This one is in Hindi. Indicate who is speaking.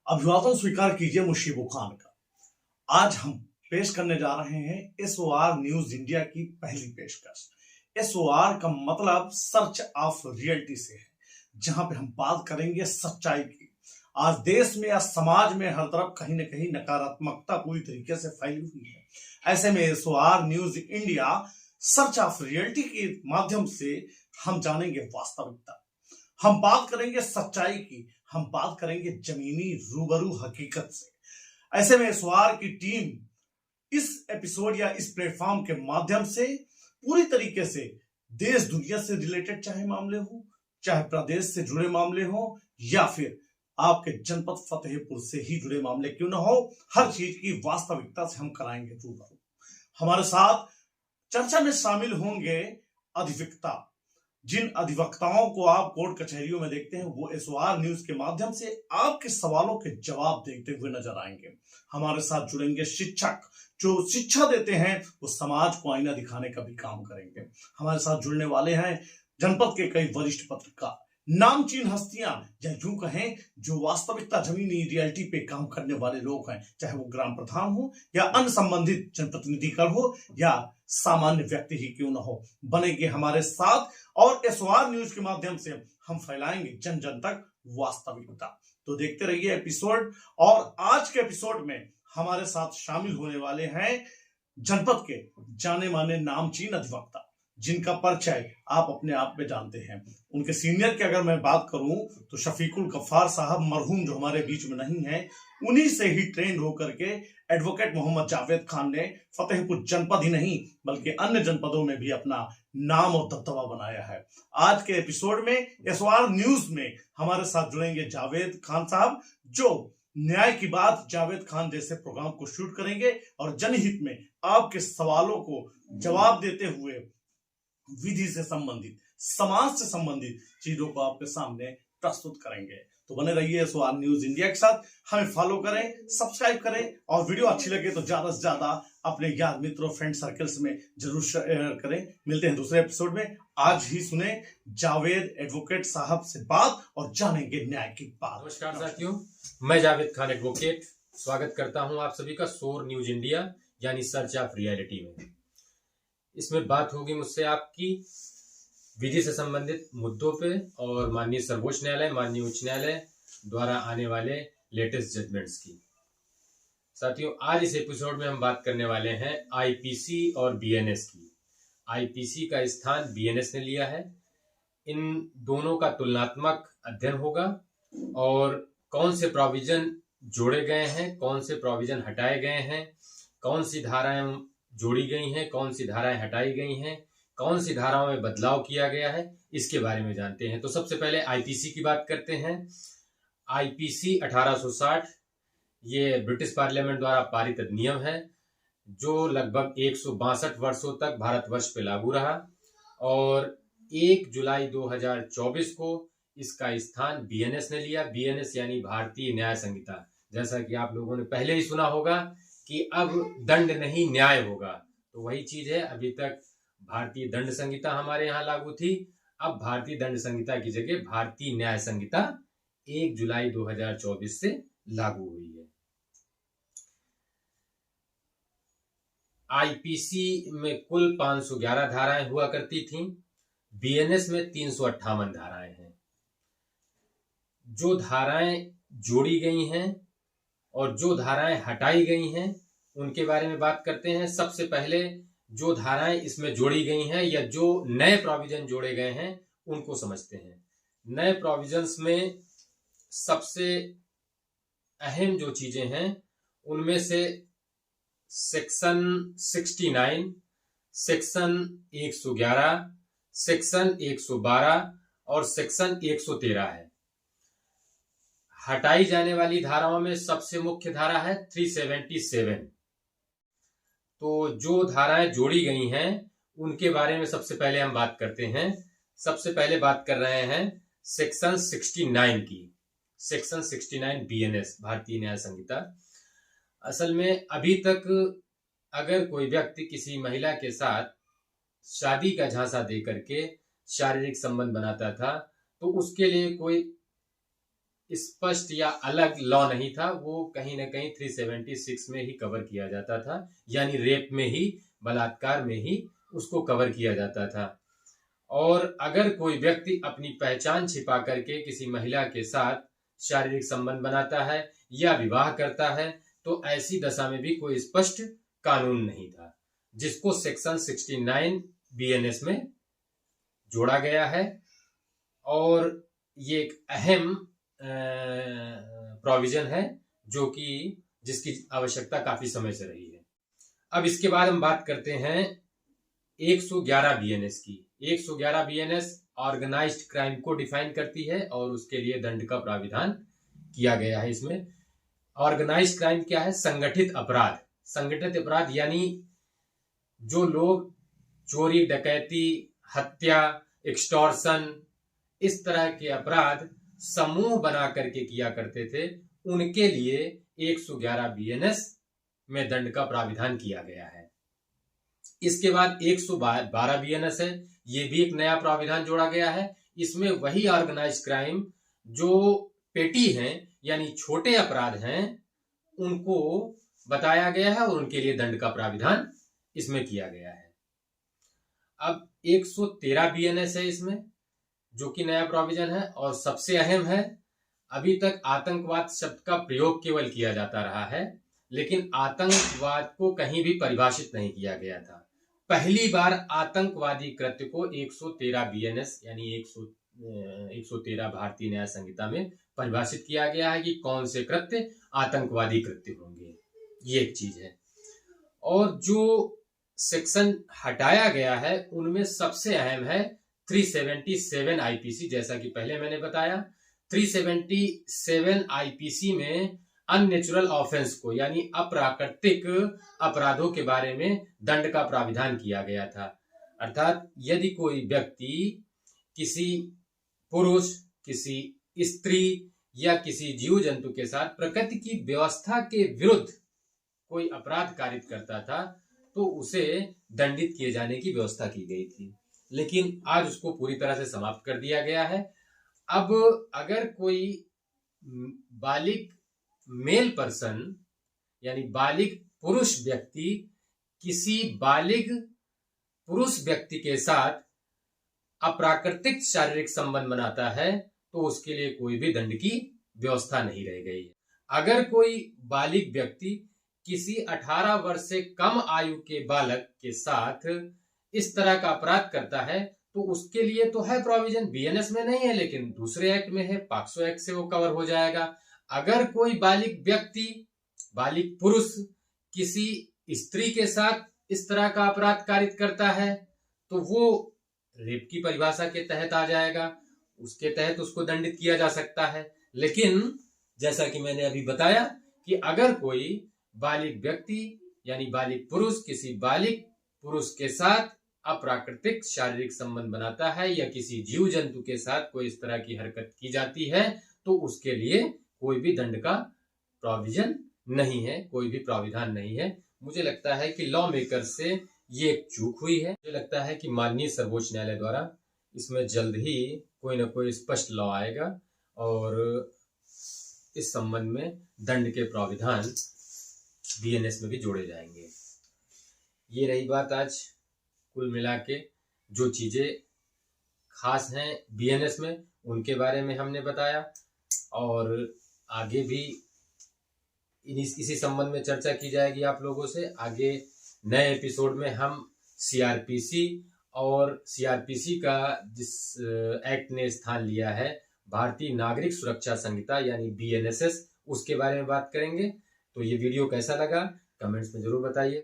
Speaker 1: अभिवादन स्वीकार कीजिए मुशीबो खान का। आज हम पेश करने जा रहे हैं एसओआर न्यूज इंडिया की पहली पेशकश। एसओआर का मतलब सर्च ऑफ रियलिटी से है, जहां पे हम बात करेंगे सच्चाई की। आज देश में या समाज में हर तरफ कहीं ना कहीं नकारात्मकता पूरी तरीके से फैली हुई है। ऐसे में SOR news India search of reality के माध्यम से हम जानेंगे वास्तविकता, हम बात करेंगे सच्चाई की, हम बात करेंगे जमीनी रूबरू हकीकत से। ऐसे में एसओआर की टीम इस एपिसोड या इस प्लेटफॉर्म के माध्यम से पूरी तरीके से देश दुनिया से रिलेटेड चाहे मामले हो, चाहे प्रदेश से जुड़े मामले हो, या फिर आपके जनपद फतेहपुर से ही जुड़े मामले क्यों ना हो, हर चीज की वास्तविकता से हम कराएंगे रूबरू। हमारे साथ चर्चा में शामिल होंगे अधिवक्ता। जिन अधिवक्ताओं को आप कोर्ट कचहरियों में देखते हैं, वो एसओआर न्यूज के माध्यम से आपके सवालों के जवाब देते हुए नजर आएंगे। हमारे साथ जुड़ेंगे शिक्षक, जो शिक्षा देते हैं, वो समाज को आईना दिखाने का भी काम करेंगे। हमारे साथ जुड़ने वाले हैं जनपद के कई वरिष्ठ पत्रकार, नामचीन हस्तियां, या यूं कहें जो वास्तविकता जमीनी रियलिटी पे काम करने वाले लोग हैं, चाहे वो ग्राम प्रधान हो या अन्य संबंधित जनप्रतिनिधिगण हो या सामान्य व्यक्ति ही क्यों ना हो, बनेंगे हमारे साथ। और एसओआर न्यूज के माध्यम से हम फैलाएंगे जन जन तक वास्तविकता। तो देखते रहिए एपिसोड। और आज के एपिसोड में हमारे साथ शामिल होने वाले हैं जनपद के जाने माने नामचीन अधिवक्ता, जिनका परिचय आप अपने आप में जानते हैं। उनके सीनियर की अगर मैं बात करूं तो शफीकुल गफ्फार साहब मरहूम, जो हमारे बीच में नहीं है, उन्हीं से ही ट्रेंड होकर के एडवोकेट मोहम्मद जावेद खान ने फतेहपुर जनपद ही नहीं बल्कि अन्य जनपदों में भी अपना नाम और दबदबा बनाया है। आज के एपिसोड में एसओआर न्यूज में हमारे साथ जुड़ेंगे जावेद खान साहब, जो न्याय की बात जावेद खान जैसे प्रोग्राम को शूट करेंगे और जनहित में आपके सवालों को जवाब देते हुए विधि से संबंधित, समाज से संबंधित चीजों को आपके सामने प्रस्तुत करेंगे। तो बने रहिए एसओआर न्यूज इंडिया के साथ, हमें फॉलो करें, सब्सक्राइब करें, और वीडियो अच्छी लगे तो ज्यादा से ज्यादा अपने यार मित्रों, फ्रेंड सर्कल्स में जरूर शेयर करें। मिलते हैं दूसरे एपिसोड में। आज ही सुने जावेद एडवोकेट साहब से बात और जानेंगे न्याय की बात।
Speaker 2: नमस्कार साथियों, मैं जावेद खान एडवोकेट स्वागत करता हूं आप सभी का सोर न्यूज इंडिया यानी सर्च ऑफ रियलिटी में। इसमें बात होगी मुझसे आपकी विधि से संबंधित मुद्दों पे और माननीय सर्वोच्च न्यायालय, माननीय उच्च न्यायालय द्वारा आने वाले लेटेस्ट जजमेंट्स की। साथियों, आज इस एपिसोड में हम बात करने वाले हैं आईपीसी और बीएनएस की। आईपीसी का स्थान बीएनएस ने लिया है। इन दोनों का तुलनात्मक अध्ययन होगा और कौन से प्रोविजन जोड़े गए हैं, कौन से प्रोविजन हटाए गए हैं, कौन सी धाराएं जोड़ी गई हैं, कौन सी धाराएं हटाई गई हैं, कौन सी धाराओं में बदलाव किया गया है, इसके बारे में जानते हैं। तो सबसे पहले आईपीसी की बात करते हैं। आईपीसी 1860 ये ब्रिटिश पार्लियामेंट द्वारा पारित अधिनियम है, जो लगभग 162 वर्षों तक भारतवर्ष पे लागू रहा और 1 जुलाई 2024 को इसका स्थान बीएनएस ने लिया। बीएनएस यानी भारतीय न्याय संहिता। जैसा कि आप लोगों ने पहले ही सुना होगा कि अब दंड नहीं न्याय होगा, तो वही चीज है। अभी तक भारतीय दंड संहिता हमारे यहाँ लागू थी, अब भारतीय दंड संहिता की जगह भारतीय न्याय संहिता 1 जुलाई 2024 से लागू हुई है। आईपीसी में कुल 511 धाराएं हुआ करती थीं, बीएनएस में 358 धाराएं हैं। जो धाराएं जोड़ी गई हैं और जो धाराएं हटाई गई हैं उनके बारे में बात करते हैं। सबसे पहले जो धाराएं इसमें जोड़ी गई हैं या जो नए प्रोविजन जोड़े गए हैं उनको समझते हैं। नए प्रोविजंस में सबसे अहम जो चीजें हैं उनमें से सेक्शन 69, सेक्शन 111, सेक्शन 112 और सेक्शन 113 है। हटाई जाने वाली धाराओं में सबसे मुख्य धारा है 377। तो जो धाराएं जोड़ी गई हैं उनके बारे में सबसे पहले हम बात करते हैं। सबसे पहले बात कर रहे हैं सेक्शन 69 की। सेक्शन 69 बीएनएस भारतीय न्याय संहिता। असल में अभी तक अगर कोई व्यक्ति किसी महिला के साथ शादी का झांसा दे करके शारीरिक संबंध बनाता था तो उसके लिए कोई स्पष्ट या अलग लॉ नहीं था, वो कहीं ना कहीं 376 में ही कवर किया जाता था, यानी रेप में ही, बलात्कार में ही उसको कवर किया जाता था। और अगर कोई व्यक्ति अपनी पहचान छिपा करके किसी महिला के साथ शारीरिक संबंध बनाता है या विवाह करता है तो ऐसी दशा में भी कोई स्पष्ट कानून नहीं था, जिसको सेक्शन 69 बीएनएस में जोड़ा गया है। और ये एक अहम प्रोविजन है जो कि जिसकी आवश्यकता काफी समय से रही है। अब इसके बाद हम बात करते हैं 111 बीएनएस की। 111 बीएनएस ऑर्गेनाइज्ड क्राइम को डिफाइन करती है और उसके लिए दंड का प्राविधान किया गया है। इसमें ऑर्गेनाइज्ड क्राइम क्या है? संगठित अपराध। संगठित अपराध यानी जो लोग चोरी, डकैती, हत्या, एक्सटॉर्शन, इस तरह के अपराध समूह बना करके किया करते थे, उनके लिए 111 बीएनएस में दंड का प्राविधान किया गया है। इसके बाद 112 बीएनएस है, ये भी एक नया प्राविधान जोड़ा गया है। इसमें वही ऑर्गेनाइज्ड क्राइम जो पेटी हैं यानी छोटे अपराध हैं उनको बताया गया है और उनके लिए दंड का प्राविधान इसमें किया गया है। अब 113 बीएनएस है इसमें, जो कि नया प्रोविजन है और सबसे अहम है। अभी तक आतंकवाद शब्द का प्रयोग केवल किया जाता रहा है, लेकिन आतंकवाद को कहीं भी परिभाषित नहीं किया गया था। पहली बार आतंकवादी कृत्य को 113 बीएनएस यानी 113 भारतीय न्याय संहिता में परिभाषित किया गया है कि कौन से कृत्य आतंकवादी कृत्य होंगे, ये एक चीज है। और जो सेक्शन हटाया गया है उनमें सबसे अहम है 377 आईपीसी। जैसा कि पहले मैंने बताया, 377 आईपीसी में अननेचुरल ऑफेंस को यानी अप्राकृतिक अपराधों के बारे में दंड का प्राविधान किया गया था। अर्थात यदि कोई व्यक्ति किसी पुरुष, किसी स्त्री या किसी जीव जंतु के साथ प्रकृति की व्यवस्था के विरुद्ध कोई अपराध कारित करता था तो उसे दंडित किए जाने की व्यवस्था की गई थी, लेकिन आज उसको पूरी तरह से समाप्त कर दिया गया है। अब अगर कोई बालिग मेल पर्सन यानी बालिग पुरुष व्यक्ति किसी बालिग पुरुष व्यक्ति के साथ अप्राकृतिक शारीरिक संबंध बनाता है तो उसके लिए कोई भी दंड की व्यवस्था नहीं रह गई है। अगर कोई बालिग व्यक्ति किसी 18 वर्ष से कम आयु के बालक के साथ इस तरह का अपराध करता है तो उसके लिए तो है प्रोविजन, बीएनएस में नहीं है लेकिन दूसरे एक्ट में है, पॉक्सो एक्ट से वो कवर हो जाएगा। अगर कोई बालिग व्यक्ति, बालिग पुरुष किसी स्त्री के साथ इस तरह का अपराध कारित करता है तो वो रेप की परिभाषा के तहत आ जाएगा, उसके तहत उसको दंडित किया जा सकता है। लेकिन जैसा कि मैंने अभी बताया कि अगर कोई बालिग व्यक्ति यानी बालिग पुरुष किसी बालिग पुरुष के साथ अप्राकृतिक शारीरिक संबंध बनाता है या किसी जीव जंतु के साथ कोई इस तरह की हरकत की जाती है तो उसके लिए कोई भी दंड का प्रोविजन नहीं है, कोई भी प्राविधान नहीं है। मुझे लगता है कि लॉ मेकर से ये एक चूक हुई है। मुझे लगता है कि माननीय सर्वोच्च न्यायालय द्वारा इसमें जल्द ही कोई ना कोई स्पष्ट लॉ आएगा और इस संबंध में दंड के प्राविधान बीएनएस में भी जोड़े जाएंगे। ये रही बात आज कुल मिला के जो चीजें खास हैं बीएनएस में उनके बारे में हमने बताया और आगे भी इसी संबंध में चर्चा की जाएगी आप लोगों से। आगे नए एपिसोड में हम सीआरपीसी और सीआरपीसी का जिस एक्ट ने स्थान लिया है भारतीय नागरिक सुरक्षा संहिता यानी बीएनएसएस, उसके बारे में बात करेंगे। तो ये वीडियो कैसा लगा कमेंट्स में जरूर बताइए।